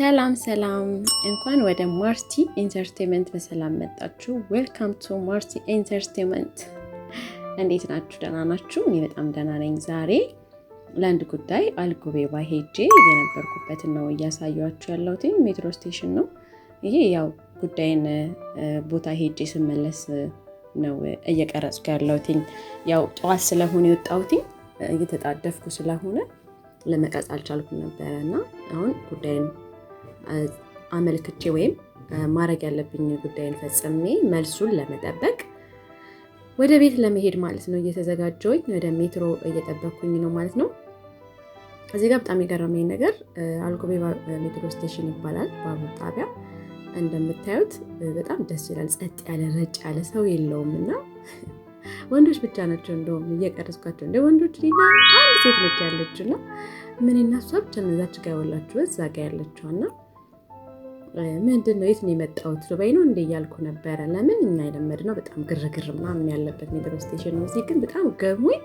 ሰላም እንኳን ወደ ማርቲ ኢንተርቴይንመንት በሰላም መጣችሁ። ዌልካም ቱ ማርቲ ኢንተርቴይንመንት። እንዴት ናችሁ? ደህና ናችሁ? እኔ በጣም ደህና ነኝ። ዛሬ ለአንድ ጉዳይ አልጎቤባ ሄጄ የነበርኩበትን ነው እያሳያችሁ ያለሁት። ሜትሮ ስቴሽን ነው ይሄ። ያው ጉዳይን ቦታ ሄጄ ስመለስ ነው እየቀረጽኩ ያለሁት። ያው ጠዋት ስለሆነ የወጣሁት እየተጣደፍኩ ስለሆነ ለመቀረጽ አልቻልኩም ነበርና አሁን ጉዳይን አመልክቼ ወይም ማድረግ ያለብኝ ጉዳይን ፈጽሜ መልሱን ለመጠበቅ ወደ ቤት ለመሄድ ማለት ነው እየተዘጋጀሁኝ ወደ ሜትሮ እየጠበቅኩኝ ነው ማለት ነው። እዚህ ጋር በጣም የገረመኝ ነገር አልጎቤባ ሜትሮ ስቴሽን ይባላል ባቡር ጣቢያ። እንደምታዩት በጣም ደስ ይላል። ጸጥ ያለ ረጭ ያለ ሰው የለውም እና ወንዶች ብቻ ናቸው እንደውም እየቀረጽኳቸው እንደ ወንዶች ሊና አንድ ሴት ልጅ ያለችው እና ምን እናሷ ብቻ እዛች ጋር ያወላችሁ እዛ ጋር ያለችውና ምንድነው የት ነው የመጣሁት ዱባይ ነው እንደ እያልኩ ነበረ። ለምን እኛ የለመድነው በጣም ግርግር ምናምን ያለበት ሜትሮ ስቴሽን ነው። እዚህ ግን በጣም ገርሞኝ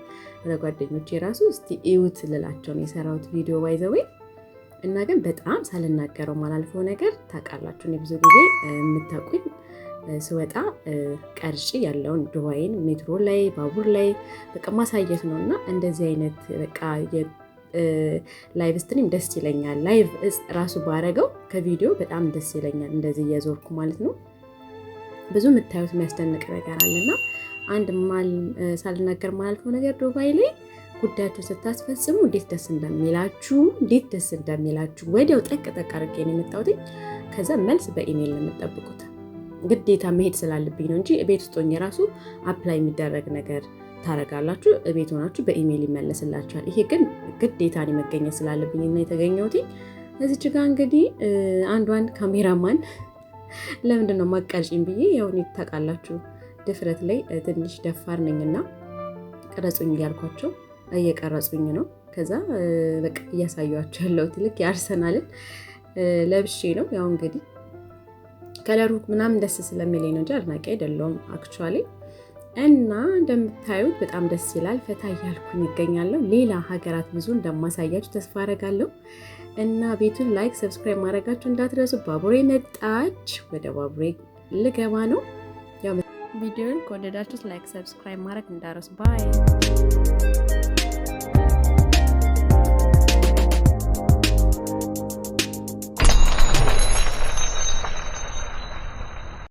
ለጓደኞቼ ራሱ እስቲ እዩት ልላቸው ነው የሰራሁት ቪዲዮ ባይዘዌ እና ግን በጣም ሳልናገረው ማላልፈው ነገር ታውቃላችሁ። እኔ ብዙ ጊዜ የምታውቁኝ ስወጣ ቀርጬ ያለውን ዱባይን ሜትሮ ላይ ባቡር ላይ በቃ ማሳየት ነው እና እንደዚህ አይነት በቃ ላይቭ ስትሪም ደስ ይለኛል። ላይቭ ራሱ ባረገው ከቪዲዮ በጣም ደስ ይለኛል። እንደዚህ እየዞርኩ ማለት ነው። ብዙ የምታዩት የሚያስደንቅ ነገር አለና አንድ ሳልናገር ማላልፈው ነገር ዱባይ ላይ ጉዳያችሁ ስታስፈጽሙ እንዴት ደስ እንደሚላችሁ ወዲያው ጠቅ አድርጌ ነው የመጣሁት። ከዛ መልስ በኢሜል ነው የምጠብቁት። ግዴታ መሄድ ስላለብኝ ነው እንጂ ቤት ውስጥ ሆኜ ራሱ አፕላይ የሚደረግ ነገር ታረጋላችሁ፣ ቤት ሆናችሁ በኢሜል ይመለስላችኋል። ይሄ ግን ግዴታ ነው መገኘት ስላለብኝ እና የተገኘሁት። እዚች ጋር እንግዲህ አንዷን ካሜራማን ለምንድን ነው ማቀርጪኝ ብዬ ያው ታውቃላችሁ ድፍረት ላይ ትንሽ ደፋር ነኝና ቀረጹኝ እያልኳቸው እየቀረጹኝ ነው። ከዛ በቃ እያሳዩአቸው ያለሁት ልክ የአርሰናልን ለብሼ ነው። ያው እንግዲህ ከለሩ ምናምን ደስ ስለሚለኝ ነው እንጂ አድናቂ አይደለሁም አክቹአሊ። እና እንደምታዩት በጣም ደስ ይላል። ፈታ እያልኩኝ ይገኛለሁ። ሌላ ሀገራት ብዙ እንደማሳያችሁ ተስፋ አደርጋለሁ። እና ቤቱን ላይክ፣ ሰብስክራይብ ማድረጋችሁ እንዳትረሱ። ባቡሬ መጣች። ወደ ባቡሬ ልገባ ነው። ያው ቪዲዮን ከወደዳችሁት ላይክ፣ ሰብስክራይብ ማድረግ እንዳትረሱ። ባይ